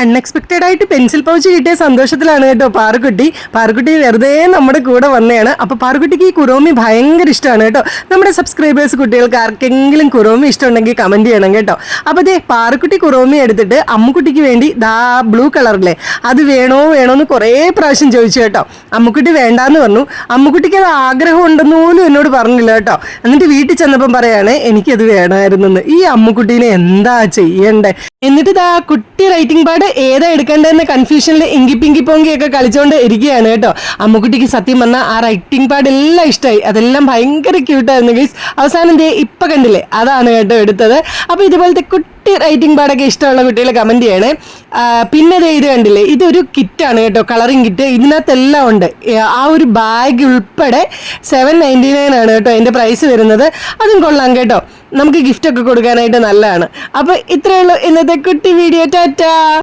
Unexpected ആയിട്ട് pencil pouch കിട്ടിയ സന്തോഷത്തിലാണ് കേട്ടോ പാറുക്കുട്ടി വെറുതെ നമ്മുടെ കൂടെ വന്നതാണ്. അപ്പോൾ പാറുക്കുട്ടിക്ക് ഈ കുറോമി ഭയങ്കര ഇഷ്ടമാണ് കേട്ടോ. നമ്മുടെ സബ്സ്ക്രൈബേഴ്സ് കുട്ടികൾക്ക് ആർക്കെങ്കിലും കുറോമി ഇഷ്ടമുണ്ടെങ്കിൽ കമന്റ് ചെയ്യണം കേട്ടോ. അപ്പോൾ ദേ പാറുക്കുട്ടി കുറോമി എടുത്തിട്ട് അമ്മുക്കുട്ടിക്ക് വേണ്ടി ബ്ലൂ കളറിലെ അത് വേണോ എന്ന് കുറേ പ്രാവശ്യം ചോദിച്ചു കേട്ടോ. അമ്മുക്കുട്ടി വേണ്ടാന്ന് പറഞ്ഞു. അമ്മുക്കുട്ടിക്ക് അത് ആഗ്രഹം ഉണ്ടെന്ന് പോലും എന്നോട് പറഞ്ഞില്ല കേട്ടോ. എന്നിട്ട് വീട്ടിൽ ചെന്നപ്പം പറയാണ് എനിക്കത് വേണമായിരുന്നെന്ന്. ഈ അമ്മുക്കുട്ടീനെ എന്താ ചെയ്യണ്ടേ? എന്നിട്ട് കുട്ടി റൈറ്റിംഗ് പാഡ് ഏതാ എടുക്കേണ്ടതെന്ന കൺഫ്യൂഷനിൽ ഇങ്കി പോങ്കിയൊക്കെ കളിച്ചുകൊണ്ട് ഇരിക്കുകയാണ് കേട്ടോ. അമ്മുക്കുട്ടിക്ക് സത്യം പറഞ്ഞാൽ ആ റൈറ്റിംഗ് പാഡ് എല്ലാം ഇഷ്ടമായി, അതെല്ലാം ഭയങ്കര ക്യൂട്ടായിരുന്നു ഗൈസ്. അവസാനം ഇപ്പൊ കണ്ടില്ലേ, അതാണ് കേട്ടോ എടുത്തത്. അപ്പൊ ഇതുപോലത്തെ കുട്ടി റൈറ്റിംഗ് പാഡൊക്കെ ഇഷ്ടമുള്ള കുട്ടികളെ കമന്റ് ചെയ്യണേ. പിന്നെ ഇത് കണ്ടില്ലേ, ഇതൊരു കിറ്റാണ് കേട്ടോ, കളറിംഗ് കിറ്റ്. ഇതിനകത്തെല്ലാം ഉണ്ട്. ആ ഒരു ബാഗ് ഉൾപ്പെടെ 799 ആണ് കേട്ടോ അതിന്റെ പ്രൈസ് വരുന്നത്. അതും കൊള്ളാം കേട്ടോ, നമുക്ക് ഗിഫ്റ്റ് ഒക്കെ കൊടുക്കാനായിട്ട് നല്ലതാണ്. അപ്പൊ ഇത്രയേ ഉള്ളൂ ഇന്നത്തെ കുട്ടി വീഡിയോ. ടാറ്റാ.